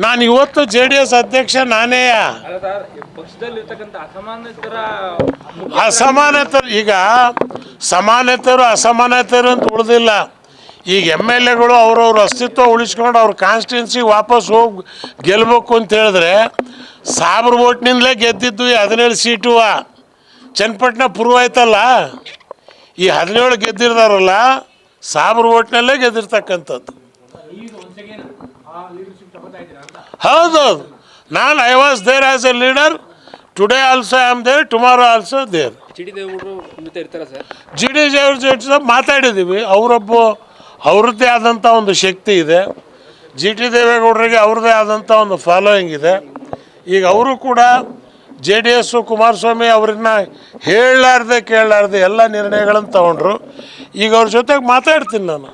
ನಾನು ಇವತ್ತು JDS ಅಧ್ಯಕ್ಷ ನಾನೇ. ಅಸಮಾನತರು ಈಗ ಸಮಾನತೆಯರು ಅಸಮಾನತೆಯರು ಅಂತ ಉಳಿದಿಲ್ಲ. ಈಗ MLAಗಳು ಅವ್ರವ್ರ ಅಸ್ತಿತ್ವ ಉಳಿಸ್ಕೊಂಡು ಅವ್ರ ಕಾನ್ಸ್ಟಿಟ್ಯೂನ್ಸಿಗೆ ವಾಪಸ್ ಹೋಗಿ ಗೆಲ್ಲಬೇಕು ಅಂತ ಹೇಳಿದ್ರೆ ಸಾಬ್ರ ಓಟ್ನಿಂದಲೇ ಗೆದ್ದಿದ್ದು ಈ 17 ಸೀಟು. ಚನ್ನಪಟ್ಟಣ ಪ್ರೂವ್ ಆಯ್ತಲ್ಲ. ಈ 17 ಗೆದ್ದಿರ್ತಾರಲ್ಲ ಸಾಬ್ರ ಓಟ್ನಲ್ಲೇ ಗೆದ್ದಿರ್ತಕ್ಕಂಥದ್ದು. ಹೌದೌದು. ನಾನು I was there as a leader. Today also I am there, tomorrow also there. GD ಜೊತೆ ಮಾತಾಡಿದ್ದೀವಿ. ಅವ್ರದ್ದೇ ಆದಂಥ ಒಂದು ಶಕ್ತಿ ಇದೆ. GT ದೇವೇಗೌಡರಿಗೆ ಅವ್ರದ್ದೇ ಆದಂಥ ಒಂದು ಫಾಲೋಯಿಂಗ್ ಇದೆ. ಈಗ ಅವರು ಕೂಡ JDS ಕುಮಾರಸ್ವಾಮಿ ಅವ್ರನ್ನ ಹೇಳಲಾರ್ದೆ ಕೇಳಲಾರ್ದೆ ಎಲ್ಲ ನಿರ್ಣಯಗಳನ್ನು ತಗೊಂಡ್ರು. ಈಗ ಅವ್ರ ಜೊತೆಗೆ ಮಾತಾಡ್ತೀನಿ ನಾನು.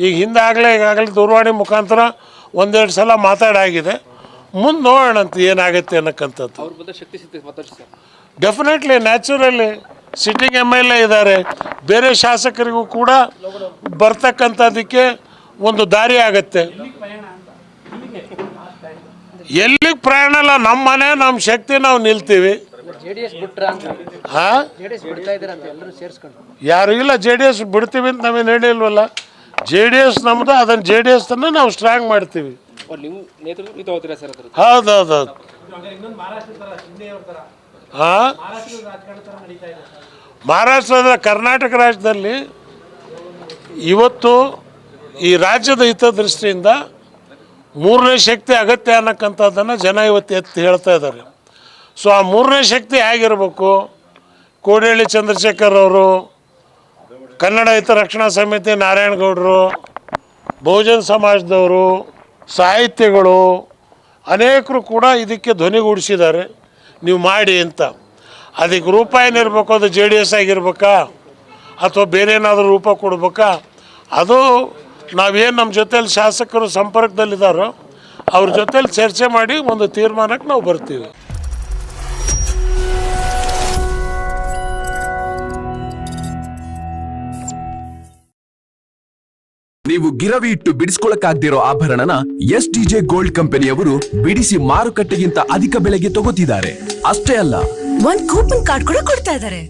ಈಗ ಈಗಾಗಲೇ ದೂರವಾಣಿ ಮುಖಾಂತರ ಒಂದೆರಡು ಸಲ ಮಾತಾಡಾಗಿದೆ. ಮುಂದೆ ನೋಡೋಣಂತ ಏನಾಗುತ್ತೆ ಅನ್ನಕ್ಕಂಥದ್ದು. ಡೆಫಿನೆಟ್ಲಿ ನ್ಯಾಚುರಲಿ ಸಿಟ್ಟಿಂಗ್ MLA ಇದ್ದಾರೆ. ಬೇರೆ ಶಾಸಕರಿಗೂ ಕೂಡ ಬರ್ತಕ್ಕಂಥದ್ದಕ್ಕೆ ಒಂದು ದಾರಿ ಆಗತ್ತೆ. ಎಲ್ಲಿಗೆ ಪ್ರಯಾಣ ಅಲ್ಲ, ನಮ್ಮ ಮನೆ ನಮ್ಮ ಶಕ್ತಿ ನಾವು ನಿಲ್ತೀವಿ. ಯಾರು ಇಲ್ಲ JDS ಬಿಡ್ತೀವಿ ಅಂತ ನಾವೇನು ಹೇಳಿಲ್ವಲ್ಲ. JDS ನಮ್ಮದು, ಅದನ್ನು JDS ತನ್ನ ನಾವು ಸ್ಟ್ರಾಂಗ್ ಮಾಡ್ತೀವಿ. ಹೌದೌದೌದು. ಹಾಂ, ಮಹಾರಾಷ್ಟ್ರದ ಕರ್ನಾಟಕ ರಾಜ್ಯದಲ್ಲಿ ಇವತ್ತು ಈ ರಾಜ್ಯದ ಹಿತದೃಷ್ಟಿಯಿಂದ ಮೂರನೇ ಶಕ್ತಿ ಅಗತ್ಯ ಅನ್ನಕ್ಕಂಥದ್ದನ್ನು ಜನ ಇವತ್ತು ಎತ್ತಿ ಹೇಳ್ತಾ ಇದ್ದಾರೆ. ಸೊ ಆ ಮೂರನೇ ಶಕ್ತಿ ಹೇಗಿರಬೇಕು? ಕೋಡಿಹಳ್ಳಿ ಚಂದ್ರಶೇಖರ್ ಅವರು, ಕನ್ನಡ ಹಿತರಕ್ಷಣಾ ಸಮಿತಿ ನಾರಾಯಣಗೌಡರು, ಬಹುಜನ ಸಮಾಜದವರು, ಸಾಹಿತ್ಯಗಳು ಅನೇಕರು ಕೂಡ ಇದಕ್ಕೆ ಧ್ವನಿಗೂಡಿಸಿದ್ದಾರೆ ನೀವು ಮಾಡಿ ಅಂತ. ಅದಕ್ಕೆ ರೂಪ ಏನಿರಬೇಕು? ಅದು JDS ಆಗಿರ್ಬೇಕಾ ಅಥವಾ ಬೇರೆ ಏನಾದರೂ ರೂಪ ಕೊಡ್ಬೇಕಾ? ಅದು ನಾವೇನು ನಮ್ಮ ಜೊತೇಲಿ ಶಾಸಕರು ಸಂಪರ್ಕದಲ್ಲಿದ್ದಾರೋ ಅವ್ರ ಜೊತೇಲಿ ಚರ್ಚೆ ಮಾಡಿ ಒಂದು ತೀರ್ಮಾನಕ್ಕೆ ನಾವು ಬರ್ತೀವಿ. ನೀವು ಗಿರವಿ ಇಟ್ಟು ಬಿಡಿಸ್ಕೊಳಕ್ಕಾಗ್ದಿರೋ ಆಭರಣನ SDJ ಗೋಲ್ಡ್ ಕಂಪನಿಯವರು ಬಿಡಿಸಿ ಮಾರುಕಟ್ಟೆಗಿಂತ ಅಧಿಕ ಬೆಲೆಗೆ ತಗೋತಿದ್ದಾರೆ. ಅಷ್ಟೇ ಅಲ್ಲ, ಒಂದು ಕೂಪನ್ ಕಾರ್ಡ್ ಕೂಡ ಕೊಡ್ತಾ ಇದ್ದಾರೆ.